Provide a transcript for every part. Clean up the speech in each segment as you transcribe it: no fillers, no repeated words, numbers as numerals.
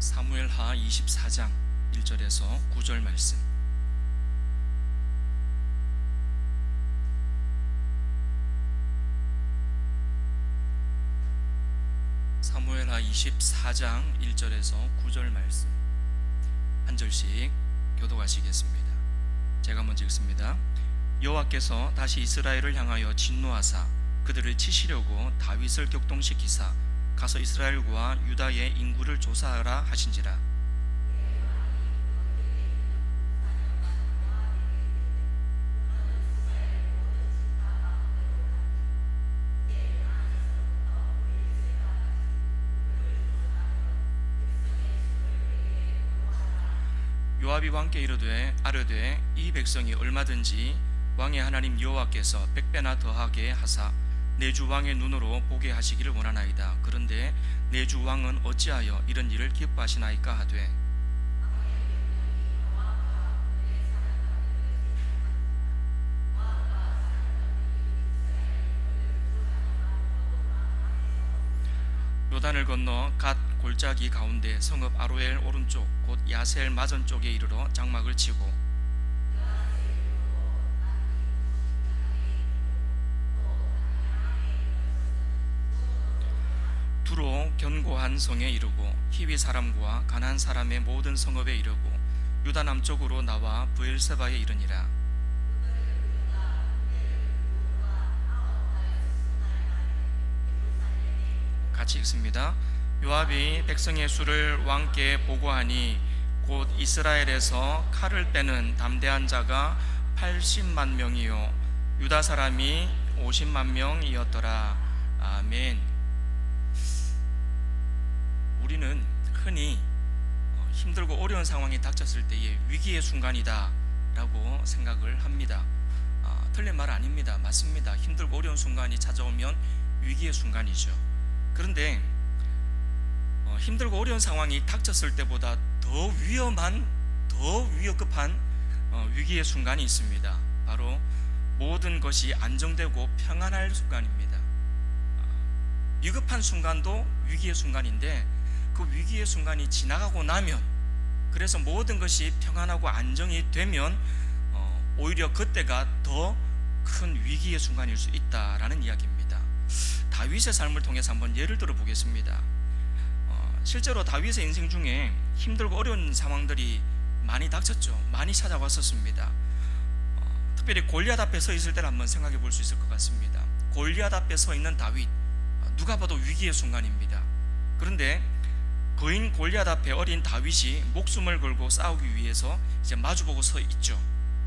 사무엘하 24장 1절에서 9절 말씀. 사무엘하 24장 1절에서 9절 말씀 한 절씩 교독하시겠습니다. 제가 먼저 읽습니다. 여호와께서 다시 이스라엘을 향하여 진노하사 그들을 치시려고 다윗을 격동시키사 가서 이스라엘과 유다의 인구를 조사하라 하신지라. 요압이 왕께 아뢰되 이 백성이 얼마든지 왕의 하나님 여호와께서 백배나 더하게 하사 내 주 왕의 눈으로 보게 하시기를 원하나이다. 그런데 내 주 왕은 어찌하여 이런 일을 기뻐하시나이까 하되 요단을 건너 갓 골짜기 가운데 성읍 아로엘 오른쪽 곧 야셀 맞은 쪽에 이르러 장막을 치고 두로 견고한 성에 이르고 히위 사람과 가나안 사람의 모든 성읍에 이르고 유다 남쪽으로 나와 브엘세바에 이르니라. 같이 읽습니다. 요압이 백성의 수를 왕께 보고하니 곧 이스라엘에서 칼을 빼는 담대한 자가 80만 명이요 유다 사람이 50만 명이었더라. 아멘. 우리는 흔히 힘들고 어려운 상황이 닥쳤을 때에 위기의 순간이다 라고 생각을 합니다. 틀린 말 아닙니다. 맞습니다. 힘들고 어려운 순간이 찾아오면 위기의 순간이죠. 그런데 힘들고 어려운 상황이 닥쳤을 때보다 더 위험한, 더 위급한 위기의 순간이 있습니다. 바로 모든 것이 안정되고 평안할 순간입니다. 위급한 순간도 위기의 순간인데 그 위기의 순간이 지나가고 나면, 그래서 모든 것이 평안하고 안정이 되면 오히려 그때가 더 큰 위기의 순간일 수 있다라는 이야기입니다. 다윗의 삶을 통해서 한번 예를 들어 보겠습니다. 실제로 다윗의 인생 중에 힘들고 어려운 상황들이 많이 닥쳤죠. 많이 찾아왔었습니다. 특별히 골리앗 앞에 서 있을 때를 한번 생각해 볼 수 있을 것 같습니다. 골리앗 앞에 서 있는 다윗, 누가 봐도 위기의 순간입니다. 그런데 거인 골리앗 앞에 어린 다윗이 목숨을 걸고 싸우기 위해서 이제 마주보고 서 있죠.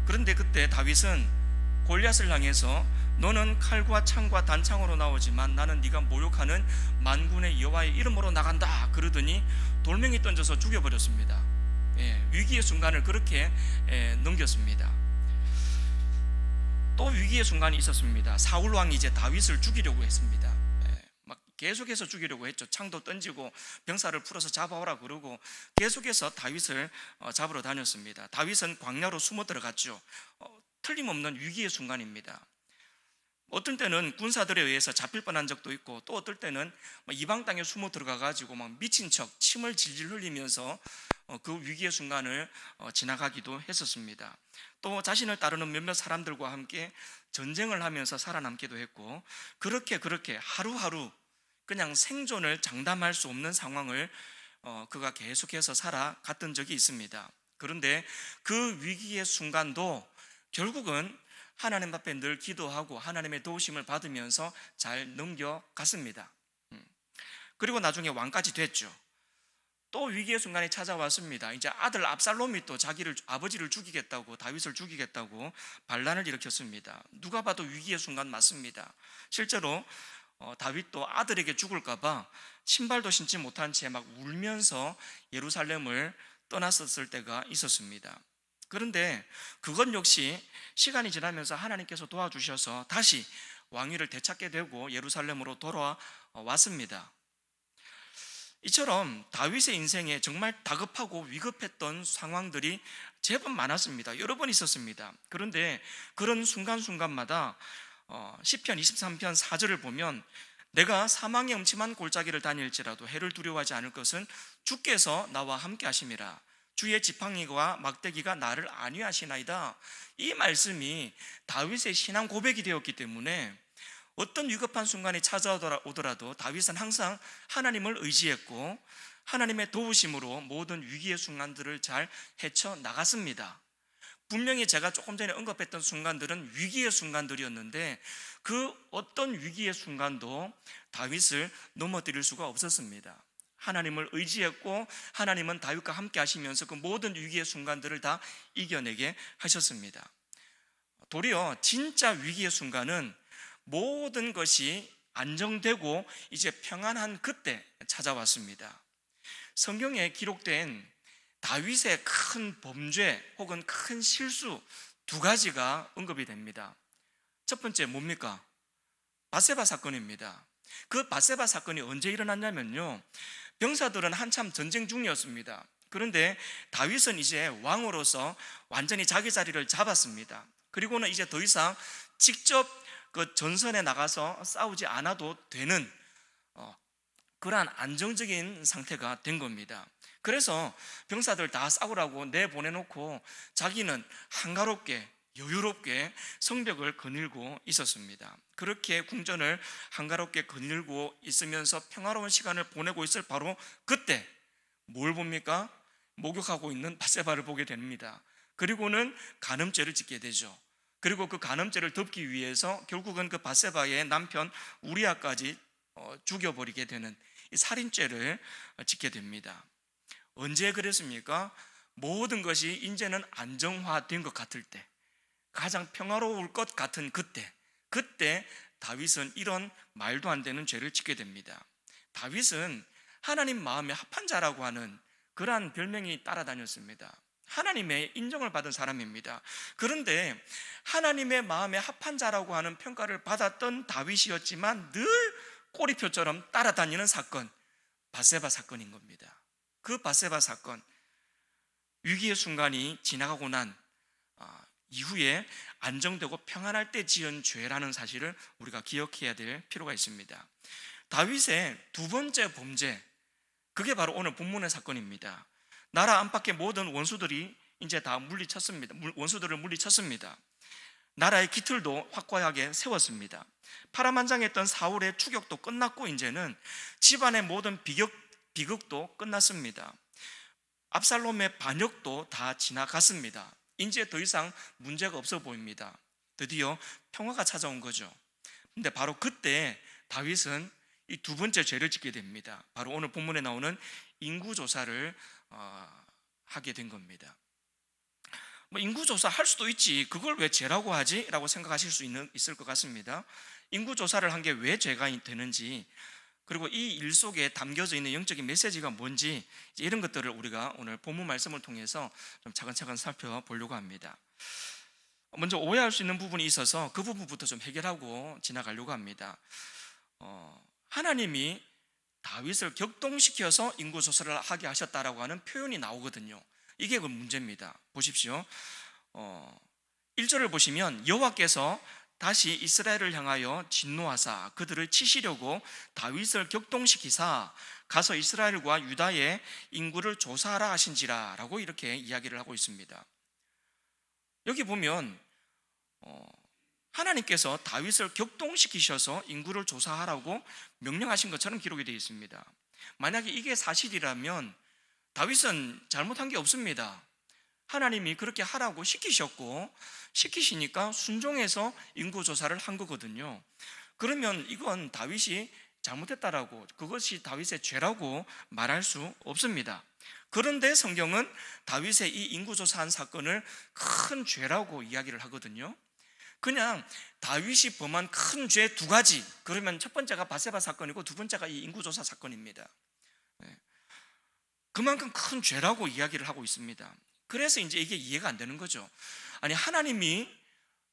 그런데 그때 다윗은 골리앗을 향해서 너는 칼과 창과 단창으로 나오지만 나는 네가 모욕하는 만군의 여호와의 이름으로 나간다 그러더니 돌멩이 던져서 죽여버렸습니다. 위기의 순간을 그렇게 넘겼습니다. 또 위기의 순간이 있었습니다. 사울 왕이 이제 다윗을 죽이려고 했습니다. 막 계속해서 죽이려고 했죠. 창도 던지고 병사를 풀어서 잡아오라 그러고 계속해서 다윗을 잡으러 다녔습니다. 다윗은 광야로 숨어 들어갔죠. 틀림없는 위기의 순간입니다. 어떤 때는 군사들에 의해서 잡힐 뻔한 적도 있고, 또 어떨 때는 이방 땅에 숨어 들어가 가지고 막 미친 척 침을 질질 흘리면서 그 위기의 순간을 지나가기도 했었습니다. 또 자신을 따르는 몇몇 사람들과 함께 전쟁을 하면서 살아남기도 했고, 그렇게 하루하루 그냥 생존을 장담할 수 없는 상황을 그가 계속해서 살아갔던 적이 있습니다. 그런데 그 위기의 순간도 결국은 하나님 앞에 늘 기도하고 하나님의 도우심을 받으면서 잘 넘겨갔습니다. 그리고 나중에 왕까지 됐죠. 또 위기의 순간이 찾아왔습니다. 이제 아들 압살롬이 또 아버지를 죽이겠다고, 다윗을 죽이겠다고 반란을 일으켰습니다. 누가 봐도 위기의 순간 맞습니다. 실제로 다윗도 아들에게 죽을까봐 신발도 신지 못한 채 막 울면서 예루살렘을 떠났었을 때가 있었습니다. 그런데 그건 역시 시간이 지나면서 하나님께서 도와주셔서 다시 왕위를 되찾게 되고 예루살렘으로 돌아왔습니다. 이처럼 다윗의 인생에 정말 다급하고 위급했던 상황들이 제법 많았습니다. 여러 번 있었습니다. 그런데 그런 순간순간마다 시편 23편 4절을 보면 내가 사망의 음침한 골짜기를 다닐지라도 해를 두려워하지 않을 것은 주께서 나와 함께 하심이라. 주의 지팡이와 막대기가 나를 안위하시나이다. 이 말씀이 다윗의 신앙 고백이 되었기 때문에 어떤 위급한 순간이 찾아오더라도 다윗은 항상 하나님을 의지했고 하나님의 도우심으로 모든 위기의 순간들을 잘 헤쳐나갔습니다. 분명히 제가 조금 전에 언급했던 순간들은 위기의 순간들이었는데 그 어떤 위기의 순간도 다윗을 넘어뜨릴 수가 없었습니다. 하나님을 의지했고 하나님은 다윗과 함께 하시면서 그 모든 위기의 순간들을 다 이겨내게 하셨습니다. 도리어 진짜 위기의 순간은 모든 것이 안정되고 이제 평안한 그때 찾아왔습니다. 성경에 기록된 다윗의 큰 범죄 혹은 큰 실수 두 가지가 언급이 됩니다. 첫 번째 뭡니까? 밧세바 사건입니다. 그 밧세바 사건이 언제 일어났냐면요, 병사들은 한참 전쟁 중이었습니다. 그런데 다윗은 이제 왕으로서 완전히 자기 자리를 잡았습니다. 그리고는 이제 더 이상 직접 그 전선에 나가서 싸우지 않아도 되는 그러한 안정적인 상태가 된 겁니다. 그래서 병사들 다 싸우라고 내보내놓고 자기는 한가롭게 여유롭게 성벽을 거닐고 있었습니다. 그렇게 궁전을 한가롭게 거닐고 있으면서 평화로운 시간을 보내고 있을 바로 그때 뭘 봅니까? 목욕하고 있는 밧세바를 보게 됩니다. 그리고는 간음죄를 짓게 되죠. 그리고 그 간음죄를 덮기 위해서 결국은 그 밧세바의 남편 우리아까지 죽여버리게 되는 이 살인죄를 짓게 됩니다. 언제 그랬습니까? 모든 것이 이제는 안정화된 것 같을 때, 가장 평화로울 것 같은 그때 다윗은 이런 말도 안 되는 죄를 짓게 됩니다. 다윗은 하나님 마음에 합한 자라고 하는 그러한 별명이 따라다녔습니다. 하나님의 인정을 받은 사람입니다. 그런데 하나님의 마음에 합한 자라고 하는 평가를 받았던 다윗이었지만 늘 꼬리표처럼 따라다니는 사건, 밧세바 사건인 겁니다. 그 밧세바 사건, 위기의 순간이 지나가고 난 이후에 안정되고 평안할 때 지은 죄라는 사실을 우리가 기억해야 될 필요가 있습니다. 다윗의 두 번째 범죄, 그게 바로 오늘 본문의 사건입니다. 나라 안팎의 모든 원수들이 이제 다 원수들을 물리쳤습니다. 나라의 기틀도 확고하게 세웠습니다. 파란만장했던 사울의 추격도 끝났고 이제는 집안의 모든 비극도 끝났습니다. 압살롬의 반역도 다 지나갔습니다. 이제 더 이상 문제가 없어 보입니다. 드디어 평화가 찾아온 거죠. 근데 바로 그때 다윗은 이 두 번째 죄를 짓게 됩니다. 바로 오늘 본문에 나오는 인구조사를 하게 된 겁니다. 인구조사 할 수도 있지, 그걸 왜 죄라고 하지? 라고 생각하실 수 있을 것 같습니다. 인구조사를 한 게 왜 죄가 되는지, 그리고 이 일 속에 담겨져 있는 영적인 메시지가 뭔지, 이런 것들을 우리가 오늘 본문 말씀을 통해서 좀 차근차근 살펴보려고 합니다. 먼저 오해할 수 있는 부분이 있어서 그 부분부터 좀 해결하고 지나가려고 합니다. 하나님이 다윗을 격동시켜서 인구조사를 하게 하셨다라고 하는 표현이 나오거든요. 이게 그 문제입니다. 보십시오. 1절을 보시면 여호와께서 다시 이스라엘을 향하여 진노하사 그들을 치시려고 다윗을 격동시키사 가서 이스라엘과 유다의 인구를 조사하라 하신지라 라고 이렇게 이야기를 하고 있습니다. 여기 보면 하나님께서 다윗을 격동시키셔서 인구를 조사하라고 명령하신 것처럼 기록이 되어 있습니다. 만약에 이게 사실이라면 다윗은 잘못한 게 없습니다. 하나님이 그렇게 하라고 시키시니까 순종해서 인구조사를 한 거거든요. 그러면 이건 다윗이 잘못했다라고, 그것이 다윗의 죄라고 말할 수 없습니다. 그런데 성경은 다윗의 이 인구조사한 사건을 큰 죄라고 이야기를 하거든요. 그냥 다윗이 범한 큰 죄 두 가지, 그러면 첫 번째가 밧세바 사건이고 두 번째가 이 인구조사 사건입니다. 그만큼 큰 죄라고 이야기를 하고 있습니다. 그래서 이제 이게 이해가 안 되는 거죠. 아니, 하나님이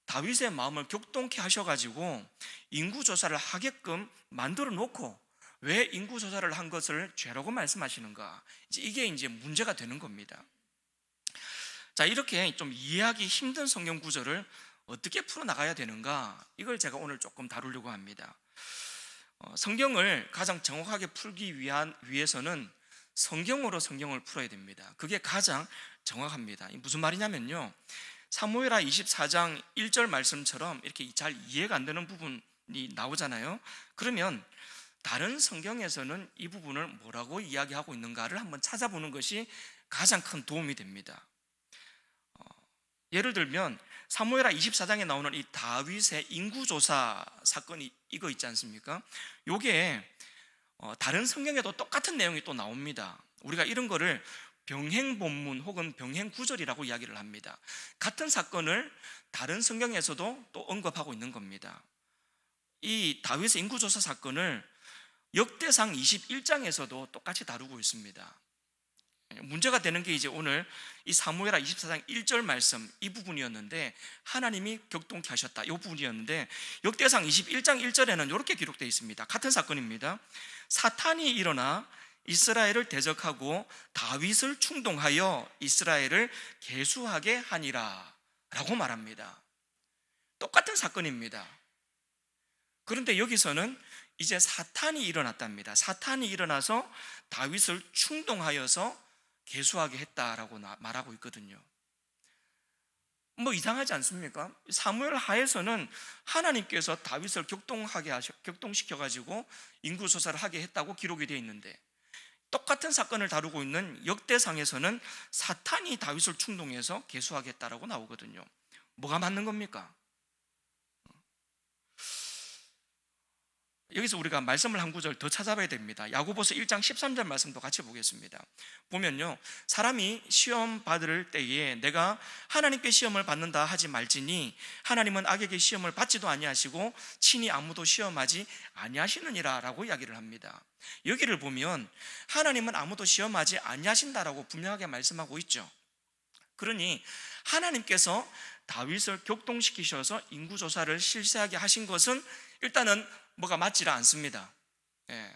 다윗의 마음을 격동케 하셔가지고 인구조사를 하게끔 만들어 놓고 왜 인구조사를 한 것을 죄라고 말씀하시는가? 이게 이제 문제가 되는 겁니다. 자, 이렇게 좀 이해하기 힘든 성경 구절을 어떻게 풀어나가야 되는가? 이걸 제가 오늘 조금 다루려고 합니다. 성경을 가장 정확하게 풀기 위해서는 성경으로 성경을 풀어야 됩니다. 그게 가장 정확합니다. 무슨 말이냐면요, 사무엘하 24장 1절 말씀처럼 이렇게 잘 이해가 안 되는 부분이 나오잖아요. 그러면 다른 성경에서는 이 부분을 뭐라고 이야기하고 있는가를 한번 찾아보는 것이 가장 큰 도움이 됩니다. 예를 들면 사무엘하 24장에 나오는 이 다윗의 인구조사 사건이 이거 있지 않습니까? 요게 다른 성경에도 똑같은 내용이 또 나옵니다. 우리가 이런 거를 병행본문 혹은 병행구절이라고 이야기를 합니다. 같은 사건을 다른 성경에서도 또 언급하고 있는 겁니다. 이 다윗의 인구조사 사건을 역대상 21장에서도 똑같이 다루고 있습니다. 문제가 되는 게 이제 오늘 이 사무엘하 24장 1절 말씀 이 부분이었는데, 하나님이 격동케 하셨다 이 부분이었는데, 역대상 21장 1절에는 이렇게 기록되어 있습니다. 같은 사건입니다. 사탄이 일어나 이스라엘을 대적하고 다윗을 충동하여 이스라엘을 계수하게 하니라 라고 말합니다. 똑같은 사건입니다. 그런데 여기서는 이제 사탄이 일어났답니다. 사탄이 일어나서 다윗을 충동하여서 계수하게 했다라고 말하고 있거든요. 뭐 이상하지 않습니까? 사무엘 하에서는 하나님께서 다윗을 격동시켜가지고 인구조사를 하게 했다고 기록이 되어 있는데, 똑같은 사건을 다루고 있는 역대상에서는 사탄이 다윗을 충동해서 계수하게 했다라고 나오거든요. 뭐가 맞는 겁니까? 여기서 우리가 말씀을 한 구절 더 찾아봐야 됩니다. 야고보서 1장 13절 말씀도 같이 보겠습니다. 보면요, 사람이 시험 받을 때에 내가 하나님께 시험을 받는다 하지 말지니 하나님은 악에게 시험을 받지도 아니하시고 친히 아무도 시험하지 아니하시느니라 라고 이야기를 합니다. 여기를 보면 하나님은 아무도 시험하지 아니하신다라고 분명하게 말씀하고 있죠. 그러니 하나님께서 다윗을 격동시키셔서 인구조사를 실시하게 하신 것은 일단은 뭐가 맞지를 않습니다.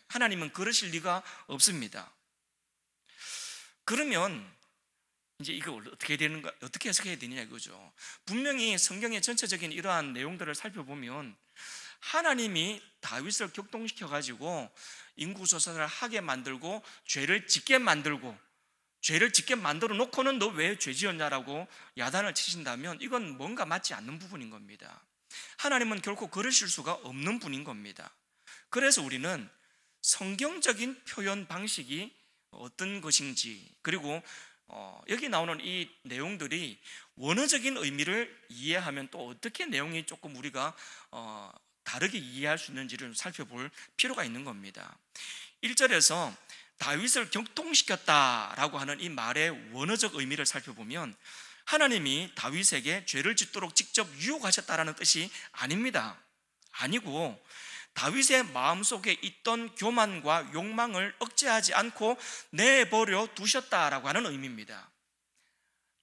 하나님은 그러실 리가 없습니다. 그러면 이제 이거 어떻게 되는가, 어떻게 해석해야 되느냐 이거죠. 분명히 성경의 전체적인 이러한 내용들을 살펴보면 하나님이 다윗을 격동시켜 가지고 인구조사를 하게 만들고 죄를 짓게 만들고, 죄를 짓게 만들어 놓고는 너 왜 죄 지었냐라고 야단을 치신다면 이건 뭔가 맞지 않는 부분인 겁니다. 하나님은 결코 그러실 수가 없는 분인 겁니다. 그래서 우리는 성경적인 표현 방식이 어떤 것인지, 그리고 여기 나오는 이 내용들이 원어적인 의미를 이해하면 또 어떻게 내용이 조금 우리가 다르게 이해할 수 있는지를 살펴볼 필요가 있는 겁니다. 1절에서 다윗을 격동시켰다라고 하는 이 말의 원어적 의미를 살펴보면 하나님이 다윗에게 죄를 짓도록 직접 유혹하셨다라는 뜻이 아닙니다. 아니고 다윗의 마음속에 있던 교만과 욕망을 억제하지 않고 내버려 두셨다라고 하는 의미입니다.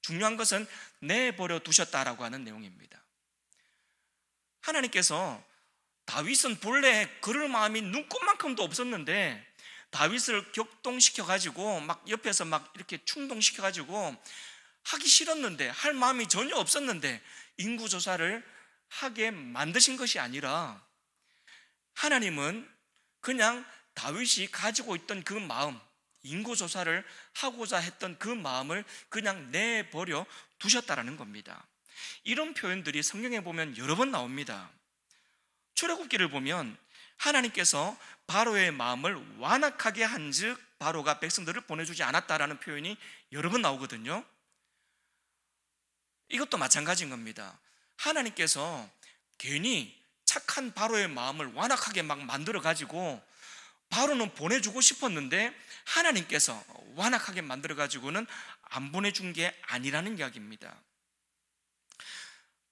중요한 것은 내버려 두셨다라고 하는 내용입니다. 하나님께서 다윗은 본래 그럴 마음이 눈꽃만큼도 없었는데 다윗을 격동시켜가지고 막 옆에서 막 이렇게 충동시켜가지고 하기 싫었는데, 할 마음이 전혀 없었는데 인구조사를 하게 만드신 것이 아니라 하나님은 그냥 다윗이 가지고 있던 그 마음, 인구조사를 하고자 했던 그 마음을 그냥 내버려 두셨다라는 겁니다. 이런 표현들이 성경에 보면 여러 번 나옵니다. 출애굽기를 보면 하나님께서 바로의 마음을 완악하게 한즉 바로가 백성들을 보내주지 않았다라는 표현이 여러 번 나오거든요. 이것도 마찬가지인 겁니다. 하나님께서 괜히 착한 바로의 마음을 완악하게 막 만들어 가지고 바로는 보내주고 싶었는데 하나님께서 완악하게 만들어 가지고는 안 보내준 게 아니라는 이야기입니다.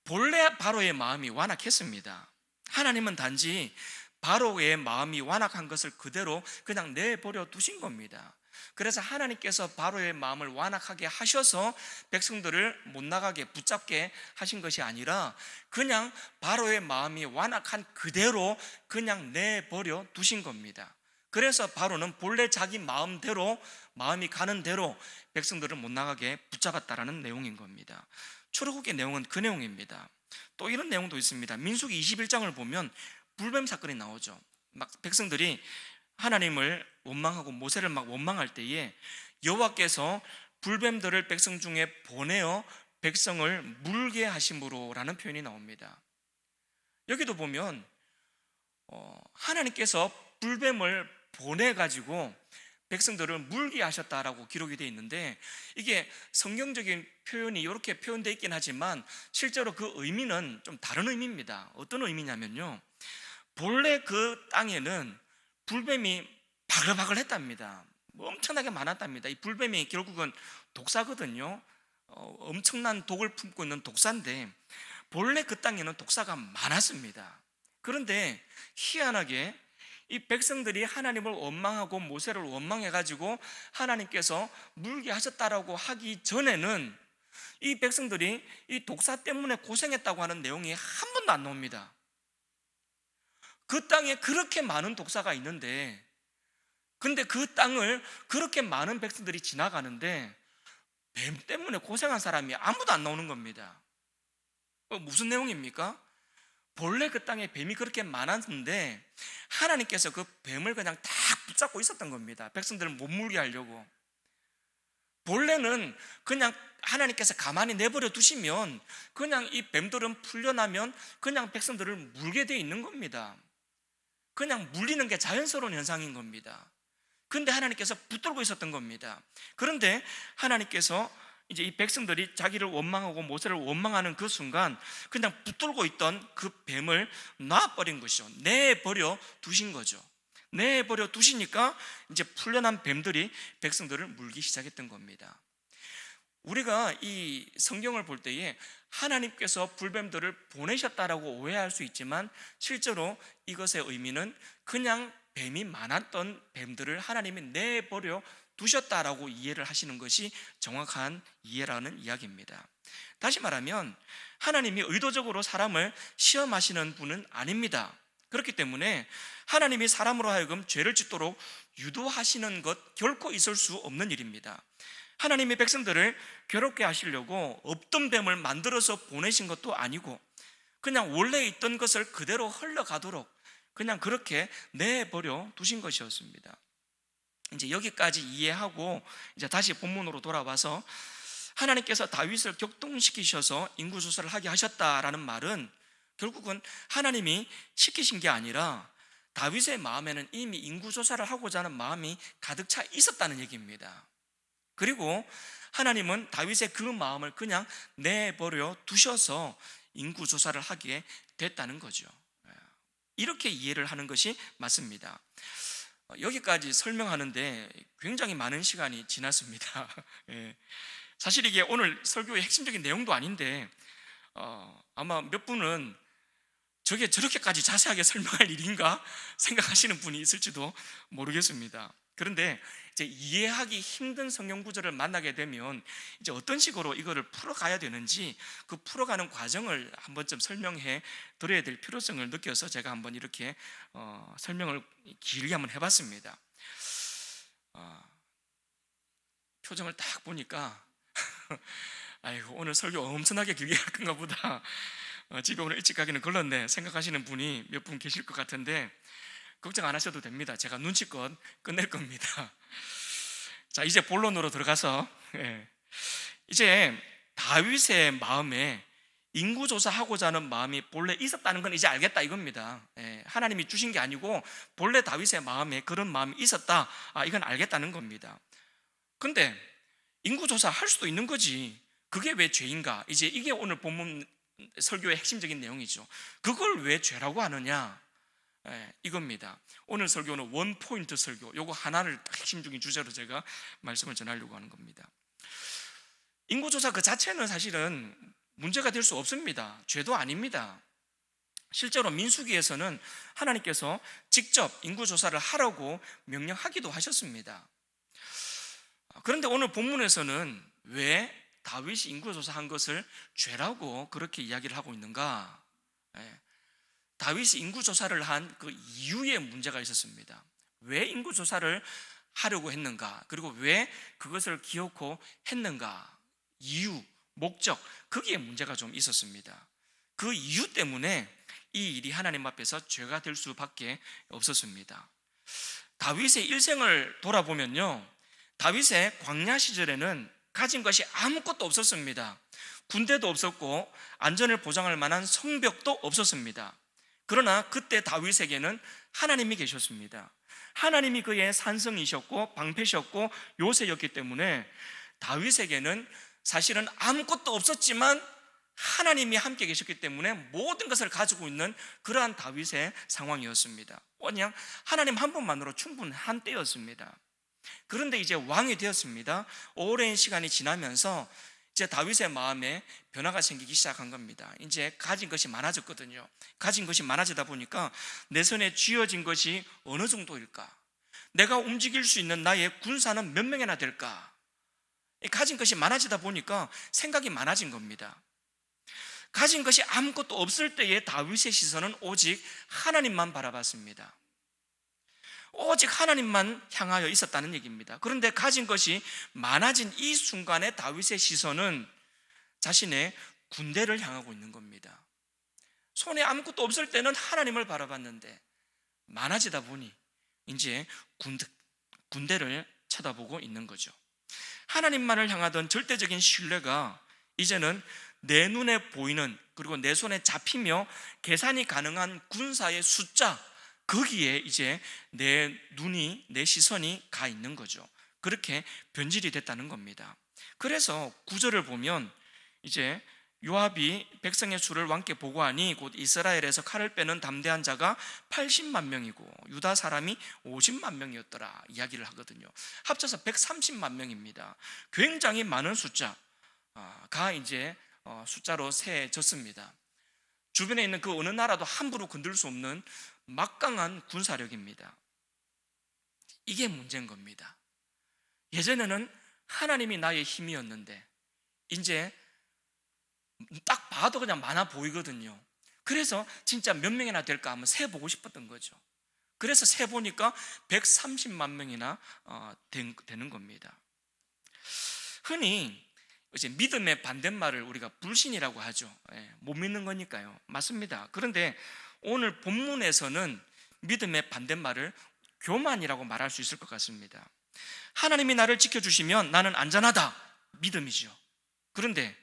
본래 바로의 마음이 완악했습니다. 하나님은 단지 바로의 마음이 완악한 것을 그대로 그냥 내버려 두신 겁니다. 그래서 하나님께서 바로의 마음을 완악하게 하셔서 백성들을 못 나가게 붙잡게 하신 것이 아니라 그냥 바로의 마음이 완악한 그대로 그냥 내버려 두신 겁니다. 그래서 바로는 본래 자기 마음대로, 마음이 가는 대로 백성들을 못 나가게 붙잡았다라는 내용인 겁니다. 출애굽기의 내용은 그 내용입니다. 또 이런 내용도 있습니다. 민수기 21장을 보면 불뱀 사건이 나오죠. 막 백성들이 하나님을 원망하고 모세를 막 원망할 때에 여호와께서 불뱀들을 백성 중에 보내어 백성을 물게 하심으로라는 표현이 나옵니다. 여기도 보면 하나님께서 불뱀을 보내가지고 백성들을 물게 하셨다라고 기록이 되어 있는데, 이게 성경적인 표현이 이렇게 표현되어 있긴 하지만 실제로 그 의미는 좀 다른 의미입니다. 어떤 의미냐면요, 본래 그 땅에는 불뱀이 바글바글 했답니다. 엄청나게 많았답니다. 이 불뱀이 결국은 독사거든요. 엄청난 독을 품고 있는 독사인데 본래 그 땅에는 독사가 많았습니다. 그런데 희한하게 이 백성들이 하나님을 원망하고 모세를 원망해가지고 하나님께서 물게 하셨다라고 하기 전에는 이 백성들이 이 독사 때문에 고생했다고 하는 내용이 한 번도 안 나옵니다. 그 땅에 그렇게 많은 독사가 있는데, 근데 그 땅을 그렇게 많은 백성들이 지나가는데 뱀 때문에 고생한 사람이 아무도 안 나오는 겁니다. 무슨 내용입니까? 본래 그 땅에 뱀이 그렇게 많았는데 하나님께서 그 뱀을 그냥 다 붙잡고 있었던 겁니다. 백성들을 못 물게 하려고. 본래는 그냥 하나님께서 가만히 내버려 두시면 그냥 이 뱀들은 풀려나면 그냥 백성들을 물게 돼 있는 겁니다. 그냥 물리는 게 자연스러운 현상인 겁니다. 그런데 하나님께서 붙들고 있었던 겁니다. 그런데 하나님께서 이제 이 백성들이 자기를 원망하고 모세를 원망하는 그 순간 그냥 붙들고 있던 그 뱀을 놔버린 것이죠. 내버려 두신 거죠. 내버려 두시니까 이제 풀려난 뱀들이 백성들을 물기 시작했던 겁니다. 우리가 이 성경을 볼 때에 하나님께서 불뱀들을 보내셨다라고 오해할 수 있지만 실제로 이것의 의미는 그냥 뱀이 많았던 뱀들을 하나님이 내버려 두셨다라고 이해를 하시는 것이 정확한 이해라는 이야기입니다. 다시 말하면 하나님이 의도적으로 사람을 시험하시는 분은 아닙니다. 그렇기 때문에 하나님이 사람으로 하여금 죄를 짓도록 유도하시는 것 결코 있을 수 없는 일입니다. 하나님이 백성들을 괴롭게 하시려고 없던 뱀을 만들어서 보내신 것도 아니고 그냥 원래 있던 것을 그대로 흘러가도록 그냥 그렇게 내버려 두신 것이었습니다. 이제 여기까지 이해하고 이제 다시 본문으로 돌아와서 하나님께서 다윗을 격동시키셔서 인구조사를 하게 하셨다라는 말은 결국은 하나님이 시키신 게 아니라 다윗의 마음에는 이미 인구조사를 하고자 하는 마음이 가득 차 있었다는 얘기입니다. 그리고 하나님은 다윗의 그 마음을 그냥 내버려 두셔서 인구조사를 하게 됐다는 거죠. 이렇게 이해를 하는 것이 맞습니다. 여기까지 설명하는데 굉장히 많은 시간이 지났습니다. 사실 이게 오늘 설교의 핵심적인 내용도 아닌데 아마 몇 분은 저게 저렇게까지 자세하게 설명할 일인가 생각하시는 분이 있을지도 모르겠습니다. 그런데 이제 이해하기 힘든 성경 구절을 만나게 되면 이제 어떤 식으로 이거를 풀어가야 되는지 그 풀어가는 과정을 한 번쯤 설명해 드려야 될 필요성을 느껴서 제가 한번 이렇게 설명을 길게 한번 해봤습니다. 표정을 딱 보니까 아이고 오늘 설교 엄청나게 길게 할 건가 보다, 집에 오늘 일찍 가기는 걸렸네 생각하시는 분이 몇 분 계실 것 같은데 걱정 안 하셔도 됩니다. 제가 눈치껏 끝낼 겁니다. 자, 이제 본론으로 들어가서 이제 다윗의 마음에 인구조사하고자 하는 마음이 본래 있었다는 건 이제 알겠다 이겁니다. 하나님이 주신 게 아니고 본래 다윗의 마음에 그런 마음이 있었다, 이건 알겠다는 겁니다. 근데 인구조사 할 수도 있는 거지, 그게 왜 죄인가? 이제 이게 오늘 본문 설교의 핵심적인 내용이죠. 그걸 왜 죄라고 하느냐? 이겁니다. 오늘 설교는 원 포인트 설교, 요거 하나를 핵심적인 주제로 제가 말씀을 전하려고 하는 겁니다. 인구조사 그 자체는 사실은 문제가 될 수 없습니다. 죄도 아닙니다. 실제로 민수기에서는 하나님께서 직접 인구조사를 하라고 명령하기도 하셨습니다. 그런데 오늘 본문에서는 왜 다윗이 인구조사한 것을 죄라고 그렇게 이야기를 하고 있는가? 다윗이 인구조사를 한 그 이유에 문제가 있었습니다. 왜 인구조사를 하려고 했는가? 그리고 왜 그것을 기어코 했는가? 이유, 목적, 거기에 문제가 좀 있었습니다. 그 이유 때문에 이 일이 하나님 앞에서 죄가 될 수밖에 없었습니다. 다윗의 일생을 돌아보면요, 다윗의 광야 시절에는 가진 것이 아무것도 없었습니다. 군대도 없었고 안전을 보장할 만한 성벽도 없었습니다. 그러나 그때 다윗에게는 하나님이 계셨습니다. 하나님이 그의 산성이셨고 방패셨고 요새였기 때문에 다윗에게는 사실은 아무것도 없었지만 하나님이 함께 계셨기 때문에 모든 것을 가지고 있는 그러한 다윗의 상황이었습니다. 그냥 하나님 한 분만으로 충분한 때였습니다. 그런데 이제 왕이 되었습니다. 오랜 시간이 지나면서 이제 다윗의 마음에 변화가 생기기 시작한 겁니다. 이제 가진 것이 많아졌거든요. 가진 것이 많아지다 보니까 내 손에 쥐어진 것이 어느 정도일까? 내가 움직일 수 있는 나의 군사는 몇 명이나 될까? 가진 것이 많아지다 보니까 생각이 많아진 겁니다. 가진 것이 아무것도 없을 때의 다윗의 시선은 오직 하나님만 바라봤습니다. 오직 하나님만 향하여 있었다는 얘기입니다. 그런데 가진 것이 많아진 이 순간에 다윗의 시선은 자신의 군대를 향하고 있는 겁니다. 손에 아무것도 없을 때는 하나님을 바라봤는데 많아지다 보니 이제 군대를 쳐다보고 있는 거죠. 하나님만을 향하던 절대적인 신뢰가 이제는 내 눈에 보이는, 그리고 내 손에 잡히며 계산이 가능한 군사의 숫자, 거기에 이제 내 눈이, 내 시선이 가 있는 거죠. 그렇게 변질이 됐다는 겁니다. 그래서 9절을 보면 이제 요압이 백성의 수를 왕께 보고하니 곧 이스라엘에서 칼을 빼는 담대한 자가 80만 명이고 유다 사람이 50만 명이었더라 이야기를 하거든요. 합쳐서 130만 명입니다. 굉장히 많은 숫자가 이제 숫자로 세졌습니다. 주변에 있는 그 어느 나라도 함부로 건들 수 없는 막강한 군사력입니다. 이게 문제인 겁니다. 예전에는 하나님이 나의 힘이었는데 이제 딱 봐도 그냥 많아 보이거든요. 그래서 진짜 몇 명이나 될까 한번 세보고 싶었던 거죠. 그래서 세보니까 130만 명이나 되는 겁니다. 흔히 이제 믿음의 반대말을 우리가 불신이라고 하죠. 못 믿는 거니까요. 맞습니다. 그런데 오늘 본문에서는 믿음의 반대말을 교만이라고 말할 수 있을 것 같습니다. 하나님이 나를 지켜주시면 나는 안전하다, 믿음이죠. 그런데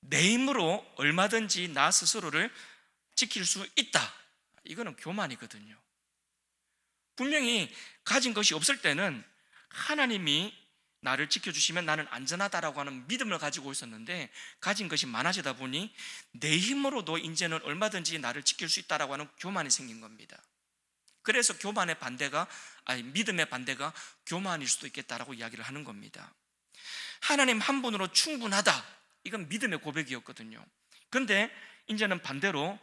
내 힘으로 얼마든지 나 스스로를 지킬 수 있다, 이거는 교만이거든요. 분명히 가진 것이 없을 때는 하나님이 나를 지켜주시면 나는 안전하다라고 하는 믿음을 가지고 있었는데 가진 것이 많아지다 보니 내 힘으로도 이제는 얼마든지 나를 지킬 수 있다라고 하는 교만이 생긴 겁니다. 그래서 믿음의 반대가 교만일 수도 있겠다라고 이야기를 하는 겁니다. 하나님 한 분으로 충분하다, 이건 믿음의 고백이었거든요. 그런데 이제는 반대로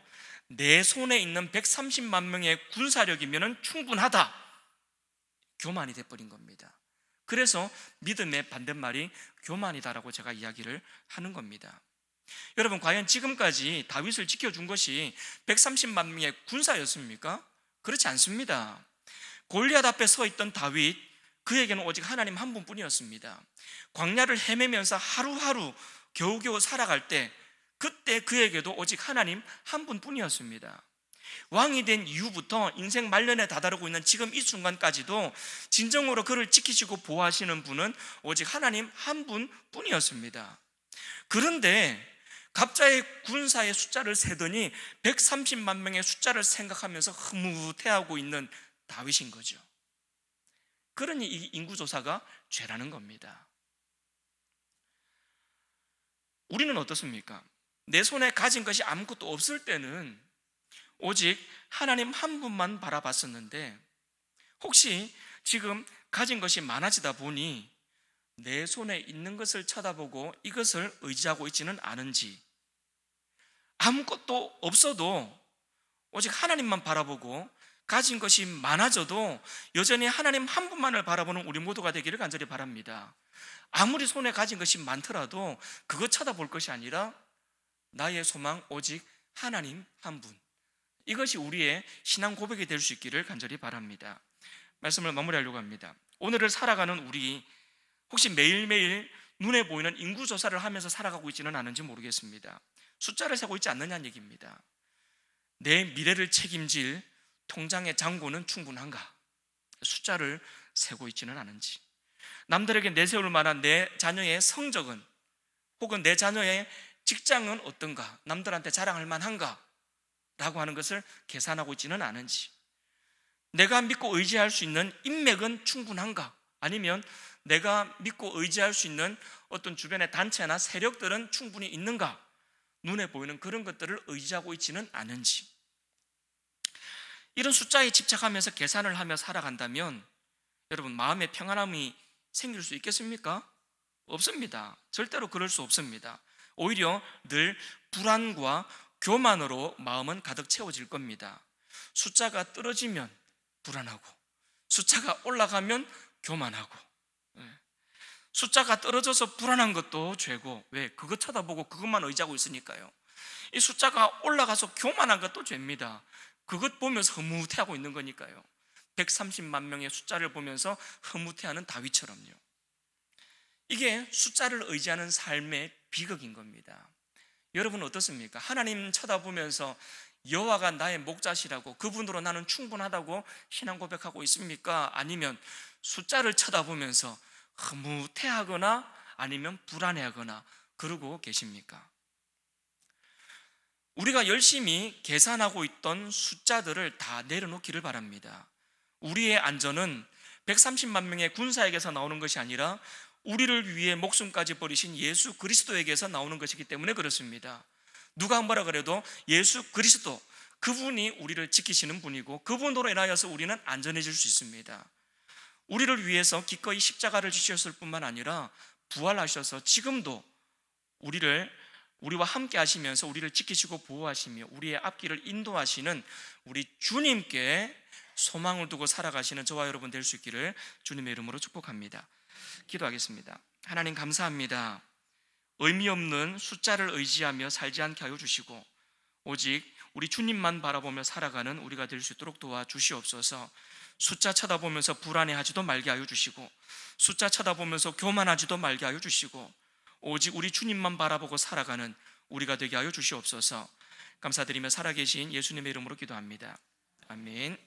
내 손에 있는 130만 명의 군사력이면 충분하다, 교만이 돼버린 겁니다. 그래서 믿음의 반대말이 교만이다라고 제가 이야기를 하는 겁니다. 여러분, 과연 지금까지 다윗을 지켜준 것이 130만 명의 군사였습니까? 그렇지 않습니다. 골리앗 앞에 서 있던 다윗, 그에게는 오직 하나님 한 분뿐이었습니다. 광야를 헤매면서 하루하루 겨우겨우 살아갈 때 그때 그에게도 오직 하나님 한 분뿐이었습니다. 왕이 된 이후부터 인생 말년에 다다르고 있는 지금 이 순간까지도 진정으로 그를 지키시고 보호하시는 분은 오직 하나님 한 분뿐이었습니다. 그런데 갑자기 군사의 숫자를 세더니 130만 명의 숫자를 생각하면서 흐뭇해하고 있는 다윗인 거죠. 그러니 이 인구조사가 죄라는 겁니다. 우리는 어떻습니까? 내 손에 가진 것이 아무것도 없을 때는 오직 하나님 한 분만 바라봤었는데 혹시 지금 가진 것이 많아지다 보니 내 손에 있는 것을 쳐다보고 이것을 의지하고 있지는 않은지, 아무것도 없어도 오직 하나님만 바라보고 가진 것이 많아져도 여전히 하나님 한 분만을 바라보는 우리 모두가 되기를 간절히 바랍니다. 아무리 손에 가진 것이 많더라도 그것 쳐다볼 것이 아니라 나의 소망 오직 하나님 한 분, 이것이 우리의 신앙 고백이 될 수 있기를 간절히 바랍니다. 말씀을 마무리하려고 합니다. 오늘을 살아가는 우리, 혹시 매일매일 눈에 보이는 인구조사를 하면서 살아가고 있지는 않은지 모르겠습니다. 숫자를 세고 있지 않느냐는 얘기입니다. 내 미래를 책임질 통장의 잔고는 충분한가? 숫자를 세고 있지는 않은지, 남들에게 내세울 만한 내 자녀의 성적은, 혹은 내 자녀의 직장은 어떤가? 남들한테 자랑할 만한가? 라고 하는 것을 계산하고 있지는 않은지, 내가 믿고 의지할 수 있는 인맥은 충분한가? 아니면 내가 믿고 의지할 수 있는 어떤 주변의 단체나 세력들은 충분히 있는가? 눈에 보이는 그런 것들을 의지하고 있지는 않은지, 이런 숫자에 집착하면서 계산을 하며 살아간다면 여러분, 마음의 평안함이 생길 수 있겠습니까? 없습니다. 절대로 그럴 수 없습니다. 오히려 늘 불안과 교만으로 마음은 가득 채워질 겁니다. 숫자가 떨어지면 불안하고, 숫자가 올라가면 교만하고, 숫자가 떨어져서 불안한 것도 죄고, 왜? 그거 쳐다보고 그것만 의지하고 있으니까요. 이 숫자가 올라가서 교만한 것도 죄입니다. 그것 보면서 흐뭇해하고 있는 거니까요. 130만 명의 숫자를 보면서 흐뭇해하는 다윗처럼요. 이게 숫자를 의지하는 삶의 비극인 겁니다. 여러분 어떻습니까? 하나님 쳐다보면서 여호와가 나의 목자시라고, 그분으로 나는 충분하다고 신앙 고백하고 있습니까? 아니면 숫자를 쳐다보면서 흐뭇해하거나 아니면 불안해하거나 그러고 계십니까? 우리가 열심히 계산하고 있던 숫자들을 다 내려놓기를 바랍니다. 우리의 안전은 130만 명의 군사에게서 나오는 것이 아니라 우리를 위해 목숨까지 버리신 예수 그리스도에게서 나오는 것이기 때문에 그렇습니다. 누가 뭐라 그래도 예수 그리스도, 그분이 우리를 지키시는 분이고 그분으로 인하여서 우리는 안전해질 수 있습니다. 우리를 위해서 기꺼이 십자가를 지셨을 뿐만 아니라 부활하셔서 지금도 우리와 함께 하시면서 우리를 지키시고 보호하시며 우리의 앞길을 인도하시는 우리 주님께 소망을 두고 살아가시는 저와 여러분 될 수 있기를 주님의 이름으로 축복합니다. 기도하겠습니다. 하나님 감사합니다. 의미 없는 숫자를 의지하며 살지 않게 하여 주시고 오직 우리 주님만 바라보며 살아가는 우리가 될 수 있도록 도와주시옵소서. 숫자 쳐다보면서 불안해하지도 말게 하여 주시고, 숫자 쳐다보면서 교만하지도 말게 하여 주시고, 오직 우리 주님만 바라보고 살아가는 우리가 되게 하여 주시옵소서. 감사드리며 살아계신 예수님의 이름으로 기도합니다. 아멘.